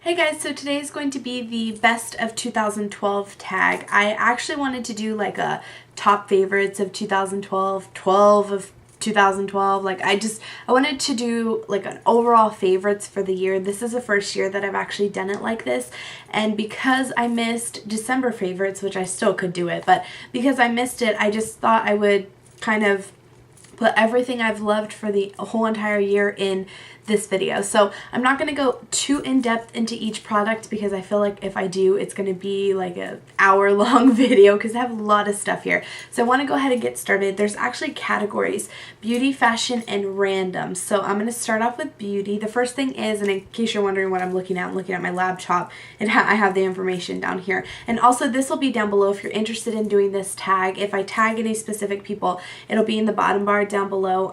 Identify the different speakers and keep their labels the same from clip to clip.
Speaker 1: Hey guys, so today is going to be the best of 2012 tag. I actually wanted to do like a top favorites of 2012, 12 of 2012. I wanted to do like an overall favorites for the year. This is the first year that I've actually done it like this, and because I missed December favorites, which I still could do it, but because I missed it, I just thought I would kind of put everything I've loved for the whole entire year in this video. So I'm not going to go too in-depth into each product because I feel like if I do, it's going to be like an hour-long video because I have a lot of stuff here. So I want to go ahead and get started. There's actually categories: beauty, fashion, and random. So I'm going to start off with beauty. The first thing is, and in case you're wondering what I'm looking at my laptop, and I have the information down here. And also this will be down below if you're interested in doing this tag. If I tag any specific people, it'll be in the bottom bar down below.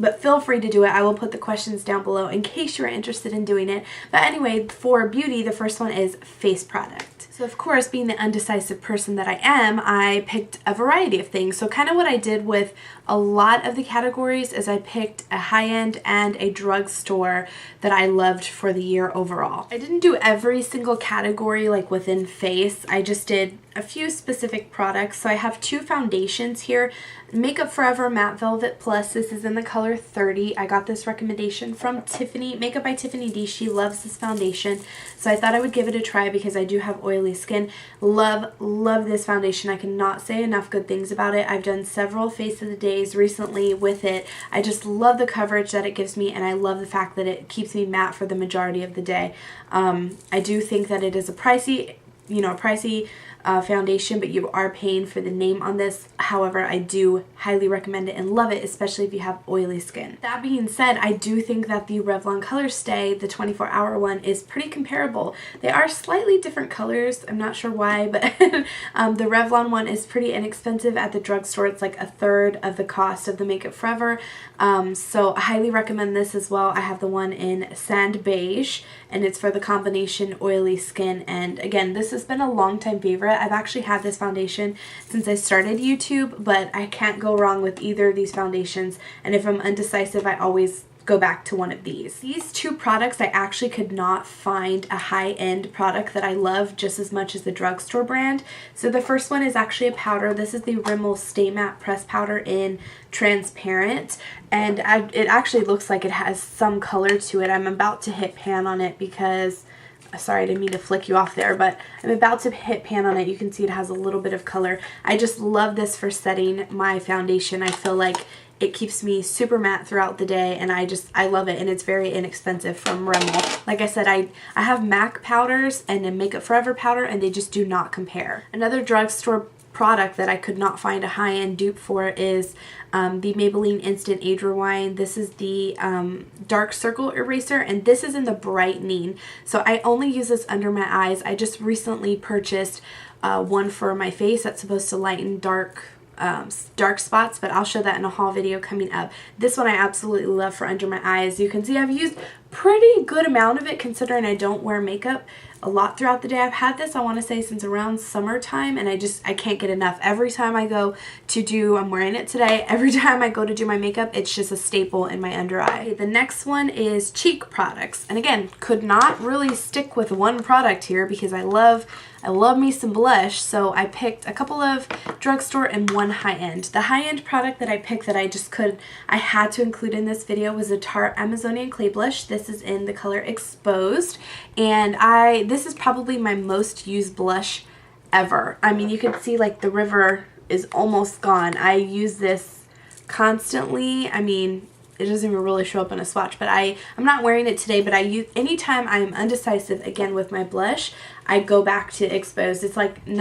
Speaker 1: But feel free to do it. I will put the questions down below in case you're interested in doing it. But anyway, for beauty, the first one is face product. So of course, being the undecisive person that I am, I picked a variety of things. So kind of what I did with a lot of the categories is I picked a high-end and a drugstore that I loved for the year overall. I didn't do every single category like within face. I just did a few specific products. So I have two foundations here. Makeup Forever Matte Velvet Plus. This is in the color 30. I got this recommendation from Tiffany, Makeup by Tiffany D. She loves this foundation, so I thought I would give it a try because I do have oily skin. Love this foundation. I cannot say enough good things about it. I've done several Face of the Days recently with it. I just love the coverage that it gives me, and I love the fact that it keeps me matte for the majority of the day. I do think that it is a pricey foundation, but you are paying for the name on this. However, I do highly recommend it and love it, especially if you have oily skin. That being said, I do think that the Revlon Color Stay, the 24-hour one, is pretty comparable. They are slightly different colors. I'm not sure why, but the Revlon one is pretty inexpensive at the drugstore. It's like a third of the cost of the Makeup Forever. So I highly recommend this as well. I have the one in Sand Beige, and it's for the combination oily skin. And again, this has been a long time favorite. I've actually had this foundation since I started YouTube, but I can't go wrong with either of these foundations. And if I'm undecisive, I always go back to one of these. These two products, I actually could not find a high-end product that I love just as much as the drugstore brand. So the first one is actually a powder. This is the Rimmel Stay Matte Press Powder in Transparent, and it actually looks like it has some color to it. I'm about to hit pan on it because, sorry, I didn't mean to flick you off there, but I'm about to hit pan on it. You can see it has a little bit of color. I just love this for setting my foundation. I feel like it keeps me super matte throughout the day, and I love it, and it's very inexpensive from Rimmel. Like I said, I have MAC powders and a Makeup Forever powder, and they just do not compare. Another drugstore product that I could not find a high-end dupe for is the Maybelline Instant Age Rewind. This is the dark circle eraser, and this is in the brightening. So I only use this under my eyes. I just recently purchased one for my face that's supposed to lighten dark spots, but I'll show that in a haul video coming up. This one I absolutely love for under my eyes. You can see I've used pretty good amount of it considering I don't wear makeup a lot throughout the day. I've had this, I want to say, since around summertime, and I can't get enough. Every time I go to do, I'm wearing it today, every time I go to do my makeup, it's just a staple in my under eye. Okay, the next one is cheek products, and again, could not really stick with one product here because I love me some blush, so I picked a couple of drugstore and one high-end. The high-end product that I picked that I had to include in this video was the Tarte Amazonian Clay Blush. This is in the color Exposed, and this is probably my most used blush ever. I mean, you can see like the river is almost gone. I use this constantly. I mean, it doesn't even really show up in a swatch, but I'm not wearing it today, but anytime I'm undecisive, again with my blush, I go back to Exposed. It's like I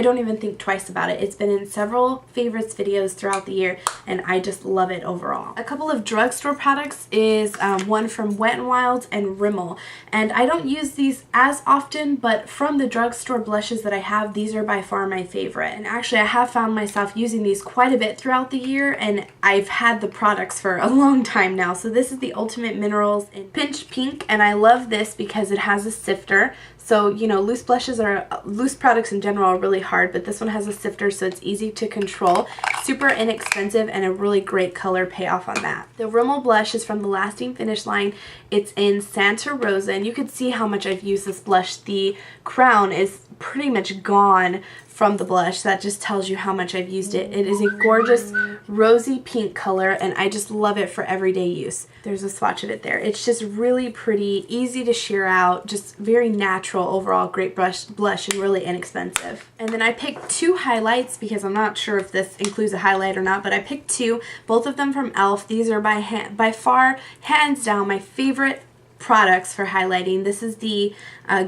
Speaker 1: don't even think twice about it. It's been in several favorites videos throughout the year, and I just love it overall. A couple of drugstore products is one from Wet n Wild and Rimmel, and I don't use these as often, but from the drugstore blushes that I have, these are by far my favorite. And actually, I have found myself using these quite a bit throughout the year, and I've had the products for a long time now. So this is the Ultimate Minerals in Pinch Pink, and I love this because it has a sifter. So, you know, loose products in general are really hard, but this one has a sifter, so it's easy to control. super inexpensive and a really great color payoff on that. The Rimmel blush is from the Lasting Finish line. It's in Santa Rosa, and you can see how much I've used this blush. The crown is pretty much gone from the blush. That just tells you how much I've used it. It is a gorgeous rosy pink color, and I just love it for everyday use. There's a swatch of it there. It's just really pretty, easy to sheer out, just very natural overall, great blush and really inexpensive. And then I picked two highlights because I'm not sure if this includes a highlight or not, but I picked two, both of them from e.l.f. These are by far, hands down, my favorite products for highlighting. This is the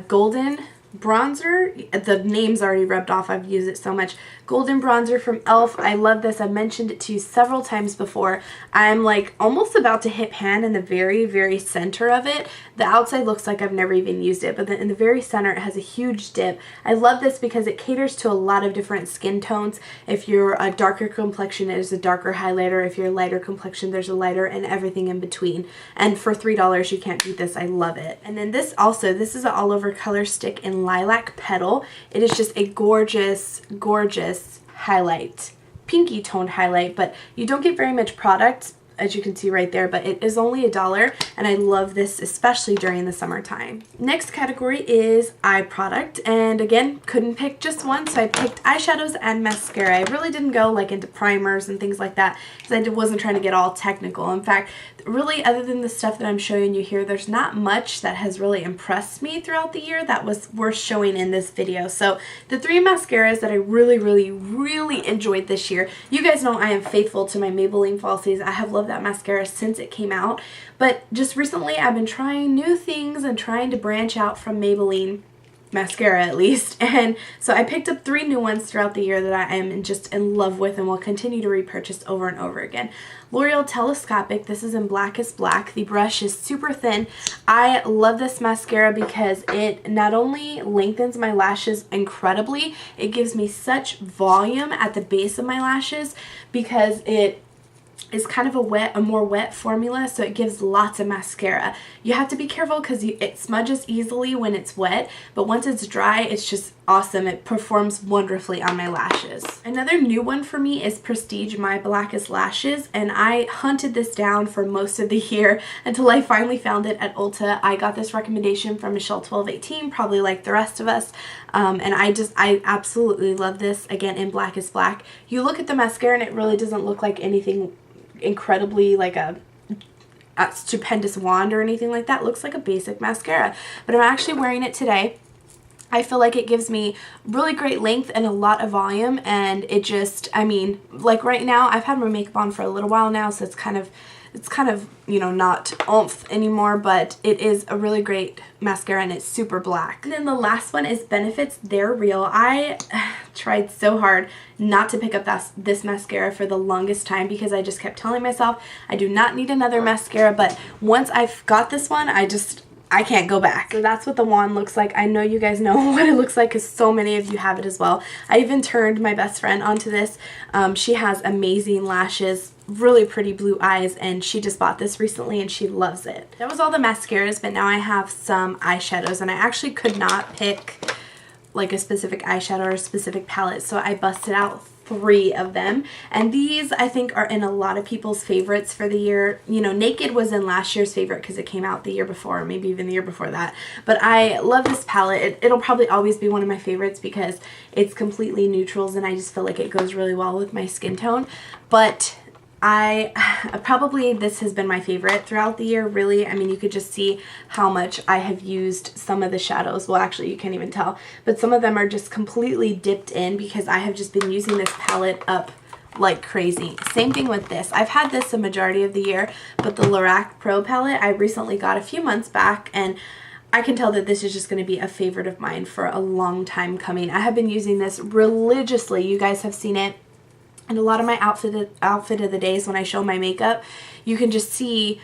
Speaker 1: Golden bronzer. The name's already rubbed off. I've used it so much. Golden bronzer from e.l.f. I love this. I've mentioned it to you several times before. I'm like almost about to hit pan in the very center of it. The outside looks like I've never even used it, but then in the very center it has a huge dip. I love this because it caters to a lot of different skin tones. If you're a darker complexion, there's a darker highlighter. If you're a lighter complexion, there's a lighter, and everything in between. And for $3, you can't beat this. I love it. And then this is an all over color stick in Lilac Petal. It is just a gorgeous highlight, pinky toned highlight, but you don't get very much product, as you can see right there, but it is only $1, and I love this especially during the summertime. Next category is eye product, and again, couldn't pick just one, so I picked eyeshadows and mascara. I really didn't go like into primers and things like that because I wasn't trying to get all technical. In fact, really, other than the stuff that I'm showing you here, there's not much that has really impressed me throughout the year that was worth showing in this video. So the three mascaras that I really enjoyed this year, you guys know I am faithful to my Maybelline Falsies. I have loved that mascara since it came out, but just recently I've been trying new things and trying to branch out from Maybelline mascara at least, and so I picked up three new ones throughout the year that I am just in love with and will continue to repurchase over and over again. L'Oreal Telescopic, this is in Blackest Black. The brush is super thin. I love this mascara because it not only lengthens my lashes incredibly, it gives me such volume at the base of my lashes because it is kind of a more wet formula, so it gives lots of mascara. You have to be careful because it smudges easily when it's wet, but once it's dry, it's just awesome. It performs wonderfully on my lashes. Another new one for me is Prestige My Blackest Lashes, and I hunted this down for most of the year until I finally found it at Ulta. I got this recommendation from Michelle1218, probably like the rest of us, and I absolutely love this, again in Blackest Black. You look at the mascara and it really doesn't look like anything incredibly like a stupendous wand or anything like that. It looks like a basic mascara, but I'm actually wearing it today. I feel like it gives me really great length and a lot of volume, and it just, I mean, like right now I've had my makeup on for a little while now, so it's kind of, you know, not oomph anymore, but it is a really great mascara and it's super black. And then the last one is Benefit's They're Real. I tried so hard not to pick up this mascara for the longest time because I just kept telling myself I do not need another mascara, but once I've got this one, I can't go back. So that's what the wand looks like. I know you guys know what it looks like because so many of you have it as well. I even turned my best friend onto this. She has amazing lashes, really pretty blue eyes, and she just bought this recently and she loves it. That was all the mascaras, but now I have some eyeshadows, and I actually could not pick like a specific eyeshadow or a specific palette, so I busted out 3 of them, and these I think are in a lot of people's favorites for the year. You know, Naked was in last year's favorite because it came out the year before, or maybe even the year before that, but I love this palette. It'll probably always be one of my favorites because it's completely neutrals and I just feel like it goes really well with my skin tone. But probably this has been my favorite throughout the year, really. I mean, you could just see how much I have used some of the shadows. Well, actually, you can't even tell, but some of them are just completely dipped in because I have just been using this palette up like crazy. Same thing with this. I've had this a majority of the year, but the Lorac Pro palette I recently got a few months back, and I can tell that this is just going to be a favorite of mine for a long time coming. I have been using this religiously. You guys have seen it and a lot of my outfit of the days when I show my makeup. You can just see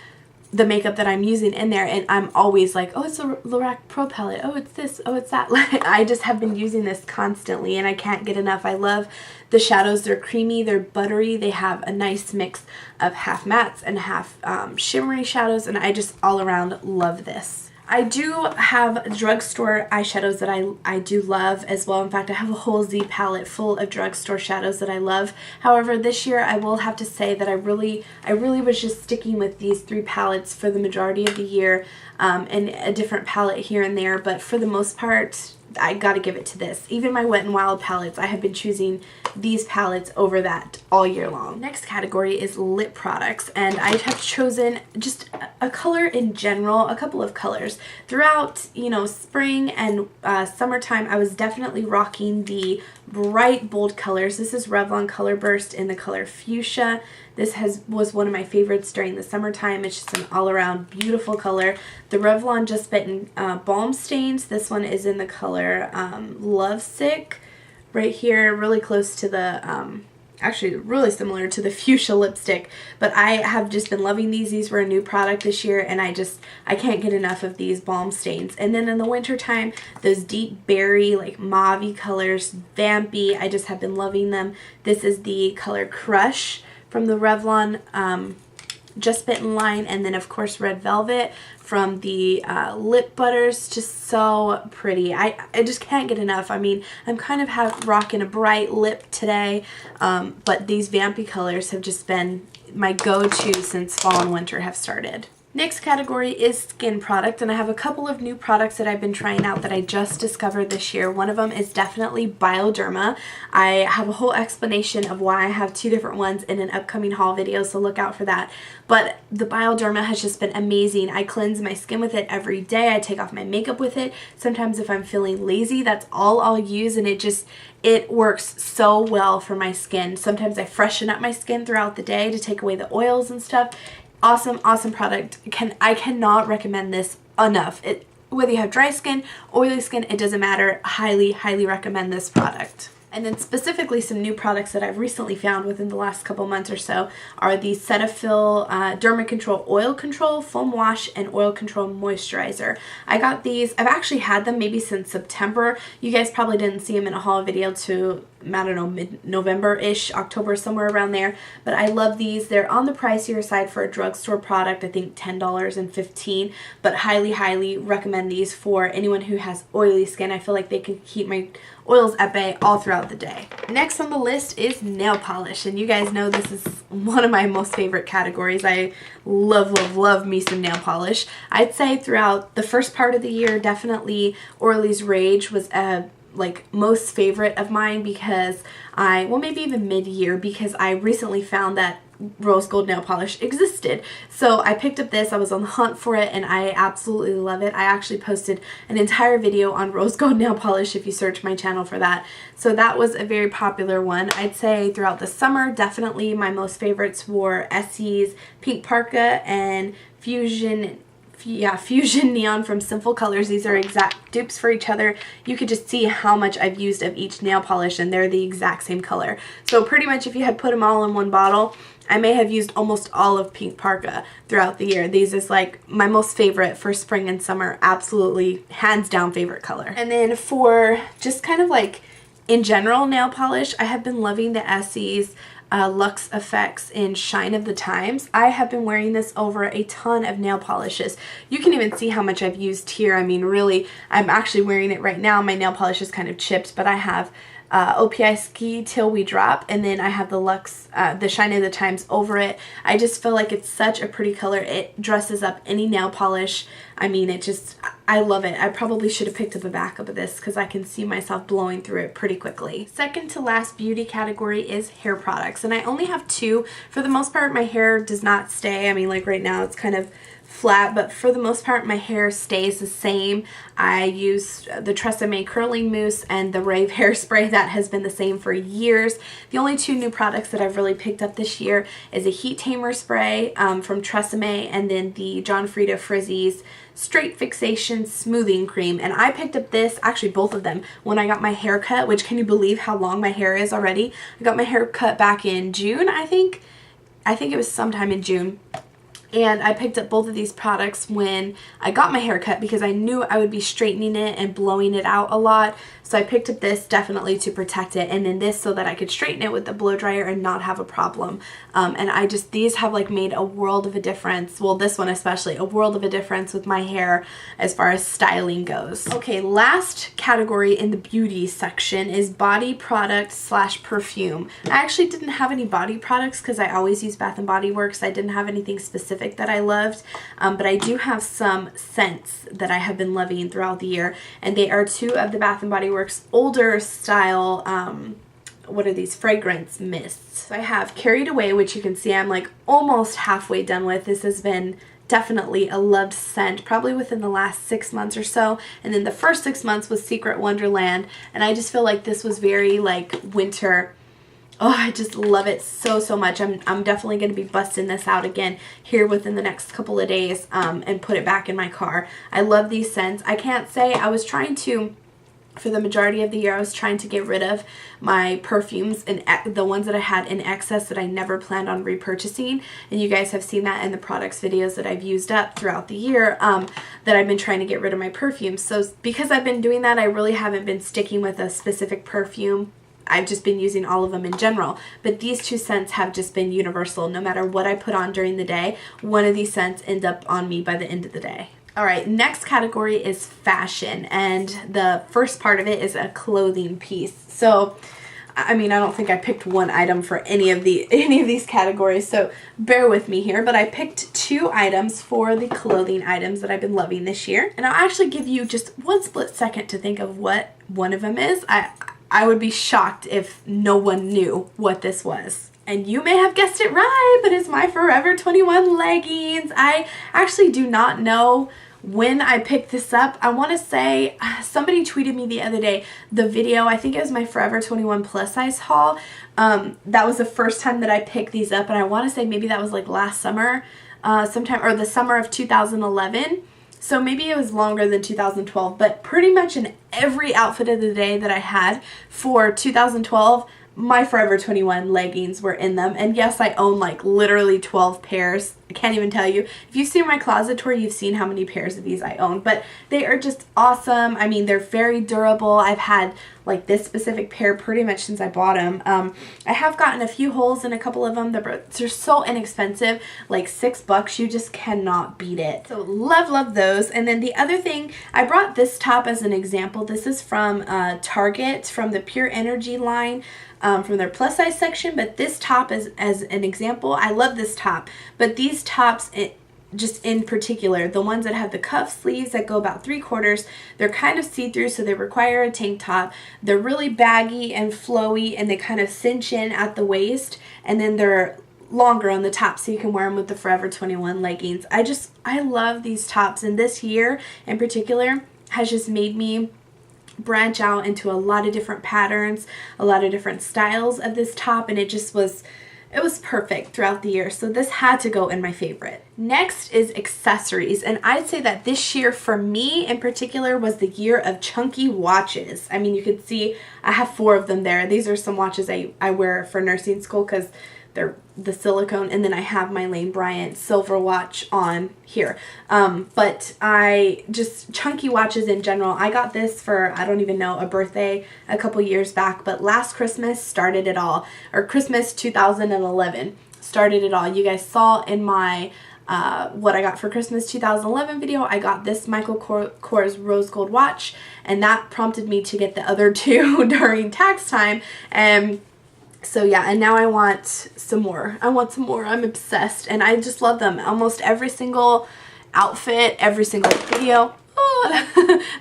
Speaker 1: the makeup that I'm using in there, and I'm always like, oh, it's a Lorac Pro palette, oh, it's this, oh, it's that. I just have been using this constantly and I can't get enough. I love the shadows. They're creamy, they're buttery, they have a nice mix of half mattes and half shimmery shadows, and I just all around love this. I do have drugstore eyeshadows that I do love as well. In fact, I have a whole Z palette full of drugstore shadows that I love. However, this year I will have to say that I really was just sticking with these 3 palettes for the majority of the year, and a different palette here and there, but for the most part, I gotta give it to this. Even my Wet n Wild palettes, I have been choosing these palettes over that all year long. Next category is lip products, and I have chosen just a color in general, a couple of colors. Throughout, you know, spring and summertime, I was definitely rocking the bright, bold colors. This is Revlon Color Burst in the color Fuchsia. This was one of my favorites during the summertime. It's just an all-around beautiful color. The Revlon Just Bitten Balm Stains. This one is in the color Lovesick. Right here, really close to the, actually really similar to the fuchsia lipstick. But I have just been loving these. These were a new product this year, and I can't get enough of these balm stains. And then in the wintertime, those deep berry, like mauve colors, vampy, I just have been loving them. This is the color Crush from the Revlon Just Bitten line, and then of course Red Velvet from the lip butters. Just so pretty. I just can't get enough. I mean, I'm kind of rocking a bright lip today, but these vampy colors have just been my go-to since fall and winter have started. Next category is skin product, and I have a couple of new products that I've been trying out that I just discovered this year. One of them is definitely Bioderma. I have a whole explanation of why I have 2 different ones in an upcoming haul video, so look out for that. But the Bioderma has just been amazing. I cleanse my skin with it every day. I take off my makeup with it. Sometimes if I'm feeling lazy, that's all I'll use, and it works so well for my skin. Sometimes I freshen up my skin throughout the day to take away the oils and stuff. Awesome, awesome product. I cannot recommend this enough. Whether you have dry skin, oily skin, it doesn't matter. Highly, highly recommend this product. And then specifically some new products that I've recently found within the last couple months or so are the Cetaphil Derma Control Oil Control Foam Wash and Oil Control Moisturizer. I got these, I've actually had them maybe since September. You guys probably didn't see them in a haul video to, I don't know, mid-November-ish, October, somewhere around there. But I love these. They're on the pricier side for a drugstore product, I think $10 and $15, but highly, highly recommend these for anyone who has oily skin. I feel like they can keep my oils at bay all throughout the day. Next on the list is nail polish, and you guys know this is one of my most favorite categories. I love, love, love me some nail polish. I'd say throughout the first part of the year, definitely Orly's Rage was like most favorite of mine because well, maybe even mid-year, because I recently found that rose gold nail polish existed. So I picked up this, I was on the hunt for it, and I absolutely love it. I actually posted an entire video on rose gold nail polish if you search my channel for that. So that was a very popular one. I'd say throughout the summer, definitely my most favorites were Essie's Pink Parka and Fusion Neon from Sinful Colors. These are exact dupes for each other. You could just see how much I've used of each nail polish, and they're the exact same color. So pretty much if you had put them all in one bottle, I may have used almost all of Pink Parka throughout the year. These is like my most favorite for spring and summer. Absolutely, hands down favorite color. And then for just kind of like in general nail polish, I have been loving the Essie's Luxe Effects in Shine of the Times. I have been wearing this over a ton of nail polishes. You can even see how much I've used here. I mean, really, I'm actually wearing it right now. My nail polish is kind of chipped, but I have OPI Ski Till We Drop, and then I have the Luxe, the Shine of the Times over it. I just feel like it's such a pretty color. It dresses up any nail polish. I mean, I love it. I probably should have picked up a backup of this because I can see myself blowing through it pretty quickly. Second to last beauty category is hair products, and I only have 2. For the most part, my hair does not stay. I mean, like right now it's kind of flat, but for the most part my hair stays the same. I use the Tresemme curling mousse and the Rave hairspray. That has been the same for years. The only 2 new products that I've really picked up this year is a heat tamer spray from Tresemme, and then the John Frieda Frizzy's Straight Fixation Smoothing Cream. And I picked up this, actually both of them, when I got my hair cut, which can you believe how long my hair is already? I got my hair cut back in June, I think it was sometime in June. And I picked up both of these products when I got my hair cut because I knew I would be straightening it and blowing it out a lot. So I picked up this definitely to protect it, and then this so that I could straighten it with the blow dryer and not have a problem. And these have like made a world of a difference. Well, this one especially, a world of a difference with my hair as far as styling goes. Okay, last category in the beauty section is body product / perfume. I actually didn't have any body products because I always use Bath & Body Works. I didn't have anything specific that I loved, but I do have some scents that I have been loving throughout the year, and they are 2 of the Bath & Body Works older style, what are these, fragrance mists. So I have Carried Away, which you can see I'm like almost halfway done with. This has been definitely a loved scent, probably within the last 6 months or so, and then the first 6 months was Secret Wonderland, and I just feel like this was very like winter. Oh, I just love it so, so much. I'm definitely going to be busting this out again here within the next couple of days and put it back in my car. I love these scents. I can't say I was trying to, for the majority of the year, I was trying to get rid of my perfumes and the ones that I had in excess that I never planned on repurchasing. And you guys have seen that in the products videos that I've used up throughout the year, that I've been trying to get rid of my perfumes. So because I've been doing that, I really haven't been sticking with a specific perfume. I've just been using all of them in general. But these 2 scents have just been universal. No matter what I put on during the day, one of these scents end up on me by the end of the day. Alright, next category is fashion, and the first part of it is a clothing piece. So, I mean, I don't think I picked one item for any of these categories, so bear with me here, but I picked 2 items for the clothing items that I've been loving this year. And I'll actually give you just one split second to think of what one of them is. I would be shocked if no one knew what this was. And you may have guessed it right, but it's my Forever 21 leggings. I actually do not know when I picked this up. I want to say somebody tweeted me the other day the video. I think it was my Forever 21 plus size haul. That was the first time that I picked these up, and I want to say maybe that was like last summer, sometime, or the summer of 2011. So maybe it was longer than 2012, but pretty much in every outfit of the day that I had for 2012, my Forever 21 leggings were in them. And yes, I own like literally 12 pairs. I can't even tell you. If you've seen my closet tour, you've seen how many pairs of these I own. But they are just awesome. I mean, they're very durable. I've had like this specific pair pretty much since I bought them. I have gotten a few holes in a couple of them. They're so inexpensive, like $6. You just cannot beat it. So love those. And then the other thing, I brought this top as an example. This is from Target, from the Pure Energy line. From their plus size section, but this top is as an example. I love this top, but these tops, just in particular, the ones that have the cuff sleeves that go about 3/4, they're kind of see-through, so they require a tank top. They're really baggy and flowy, and they kind of cinch in at the waist, and then they're longer on the top, so you can wear them with the Forever 21 leggings. I love these tops, and this year in particular has just made me branch out into a lot of different patterns, a lot of different styles of this top, and it was perfect throughout the year. So this had to go in my favorite. Next is accessories, and I'd say that this year for me in particular was the year of chunky watches. I mean, you could see I have 4 of them there. These are some watches I wear for nursing school because they're the silicone, and then I have my Lane Bryant silver watch on here. But chunky watches in general. I got this for, I don't even know, a birthday a couple years back, but last Christmas started it all, or Christmas 2011 started it all. You guys saw in my what I got for Christmas 2011 video, I got this Michael Kors rose gold watch, and that prompted me to get the other 2 during tax time. And so yeah, and now I want some more. I'm obsessed, and I just love them. Almost every single outfit, every single video,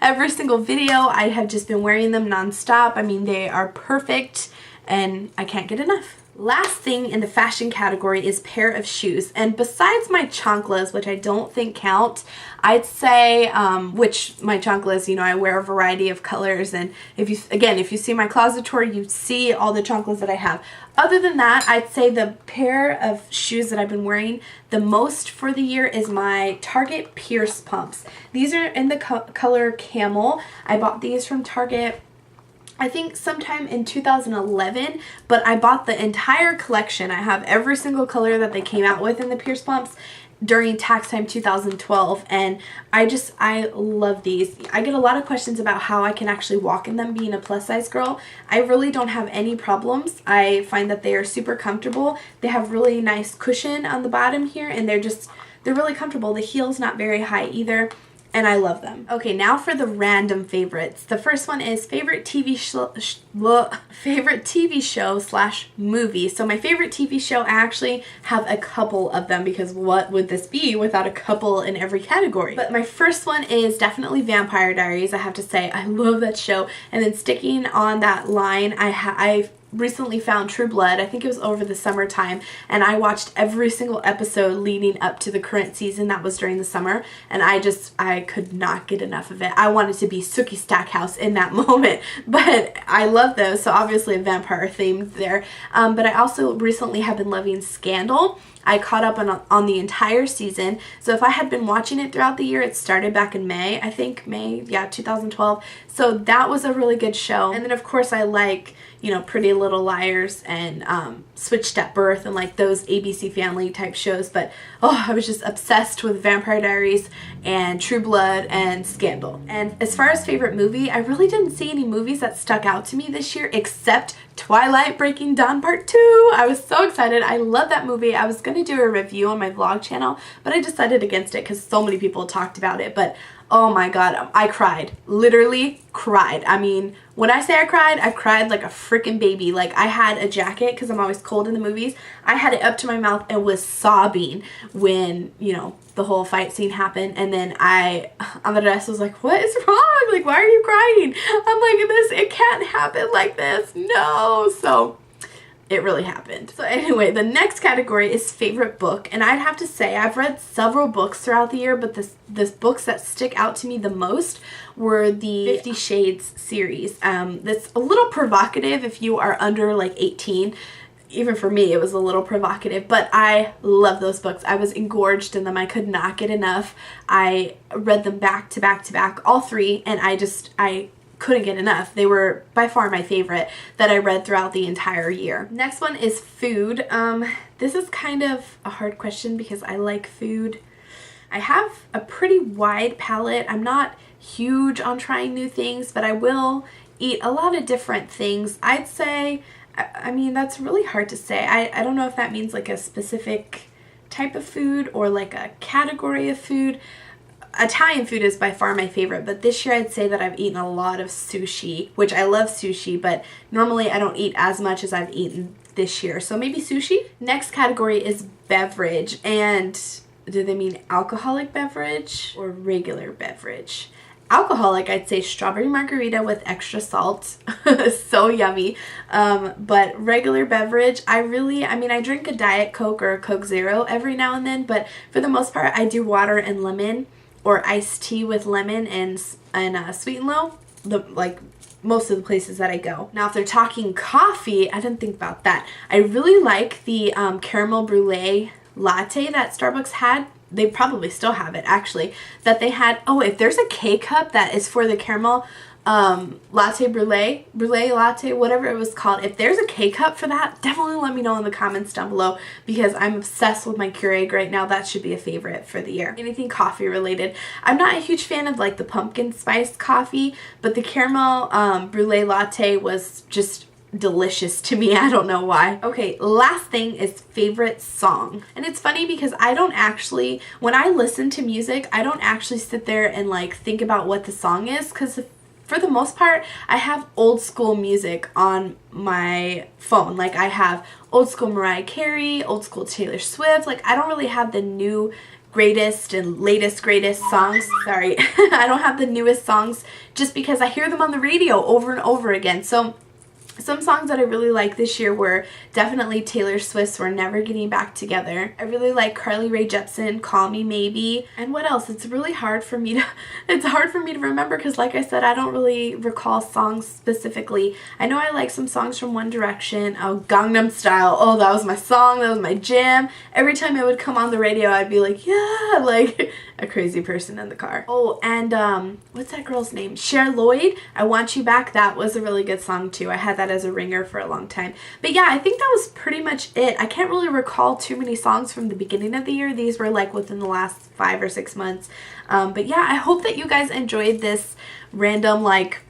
Speaker 1: every single video, I have just been wearing them nonstop. I mean, they are perfect, and I can't get enough. Last thing in the fashion category is pair of shoes, and besides my chanclas, which I don't think count, I'd say, which my chanclas, you know, I wear a variety of colors, and if you see my closet tour, you see all the chanclas that I have. Other than that, I'd say the pair of shoes that I've been wearing the most for the year is my Target Pierce pumps. These are in the color camel. I bought these from Target, I think sometime in 2011, but I bought the entire collection. I have every single color that they came out with in the Pierce pumps, during tax time 2012, and I love these. I get a lot of questions about how I can actually walk in them being a plus size girl. I really don't have any problems. I find that they are super comfortable. They have really nice cushion on the bottom here, and they're really comfortable. The heel's not very high either, and I love them. Okay, now for the random favorites. The first one is favorite TV show slash movie. So my favorite TV show, I actually have a couple of them, because what would this be without a couple in every category? But my first one is definitely Vampire Diaries. I have to say, I love that show. And then sticking on that line, I've recently found True Blood. I think it was over the summertime, and I watched every single episode leading up to the current season that was during the summer, and I could not get enough of it. I wanted to be Sookie Stackhouse in that moment, but I love those, so obviously a vampire themed there. But I also recently have been loving Scandal. I caught up on the entire season. So if I had been watching it throughout the year, it started back in May, I think May, yeah, 2012. So that was a really good show. And then of course I like, you know, Pretty Little Liars and Switched at Birth and like those ABC Family type shows. But oh, I was just obsessed with Vampire Diaries and True Blood and Scandal. And as far as favorite movie, I really didn't see any movies that stuck out to me this year except Twilight Breaking Dawn Part 2. I was so excited. I love that movie. I was going to do a review on my vlog channel, but I decided against it because so many people talked about it. But oh my god, I cried. Literally cried. I mean, when I say I cried like a freaking baby. Like, I had a jacket because I'm always cold in the movies. I had it up to my mouth and was sobbing when, you know, the whole fight scene happened. And then Andres was like, what is wrong? Like, why are you crying? I'm like, it can't happen like this. No. So it really happened. So anyway, the next category is favorite book, and I'd have to say I've read several books throughout the year, but the books that stick out to me the most were the 50 Shades series. That's a little provocative if you are under like 18. Even for me, it was a little provocative, but I love those books. I was engorged in them. I could not get enough. I read them back to back to back, all three, and I couldn't get enough. They were by far my favorite that I read throughout the entire year. Next one is food. This is kind of a hard question because I like food. I have a pretty wide palate. I'm not huge on trying new things, but I will eat a lot of different things. I'd say, I mean, that's really hard to say. I don't know if that means like a specific type of food or like a category of food. Italian food is by far my favorite, but this year I'd say that I've eaten a lot of sushi, which I love sushi, but normally I don't eat as much as I've eaten this year, so maybe sushi. Next category is beverage, and do they mean alcoholic beverage or regular beverage? Alcoholic, I'd say strawberry margarita with extra salt. So yummy. But regular beverage, I drink a Diet Coke or a Coke Zero every now and then, but for the most part I do water and lemon, or iced tea with lemon and sweet and low, like most of the places that I go. Now, if they're talking coffee, I didn't think about that. I really like the caramel brulee latte that Starbucks had. They probably still have it, actually, that they had. Oh, if there's a K-cup that is for the caramel latte brulee latte, whatever it was called, if there's a K-cup for that, definitely let me know in the comments down below, because I'm obsessed with my Keurig right now. That should be a favorite for the year. Anything coffee related. I'm not a huge fan of like the pumpkin spice coffee, but the caramel brulee latte was just delicious to me. I don't know why. Okay, last thing is favorite song. And it's funny because I don't actually, when I listen to music, I don't actually sit there and like think about what the song is, because for the most part, I have old school music on my phone. Like, I have old school Mariah Carey, old school Taylor Swift. Like, I don't really have the new greatest and latest greatest songs. Sorry, I don't have the newest songs just because I hear them on the radio over and over again. So some songs that I really like this year were definitely Taylor Swift's We're Never Getting Back Together. I really like Carly Rae Jepsen, Call Me Maybe. And what else? It's really hard for me to remember because, like I said, I don't really recall songs specifically. I know I like some songs from One Direction. Oh, Gangnam Style. Oh, that was my song. That was my jam. Every time it would come on the radio, I'd be like, yeah, like a crazy person in the car. Oh, and what's that girl's name? Cher Lloyd, I Want You Back. That was a really good song too. I had that as a ringer for a long time. But yeah, I think that was pretty much it. I can't really recall too many songs from the beginning of the year. These were like within the last 5 or 6 months. But yeah, I hope that you guys enjoyed this random like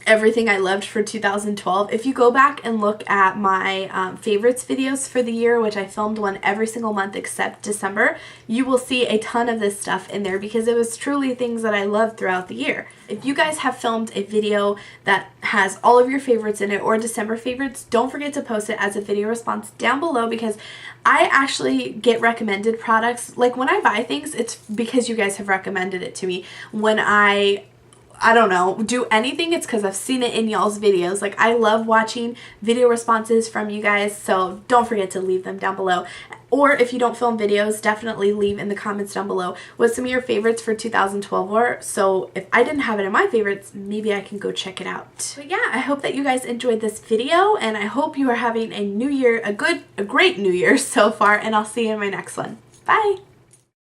Speaker 1: everything I loved for 2012. If you go back and look at my favorites videos for the year, which I filmed one every single month except December, you will see a ton of this stuff in there because it was truly things that I loved throughout the year. If you guys have filmed a video that has all of your favorites in it or December favorites, don't forget to post it as a video response down below because I actually get recommended products. Like when I buy things, it's because you guys have recommended it to me. When I don't know, do anything, it's because I've seen it in y'all's videos. Like, I love watching video responses from you guys, so don't forget to leave them down below. Or if you don't film videos, definitely leave in the comments down below what some of your favorites for 2012 were. So if I didn't have it in my favorites, maybe I can go check it out. But yeah, I hope that you guys enjoyed this video, and I hope you are having a new year, a great new year so far, and I'll see you in my next one. Bye!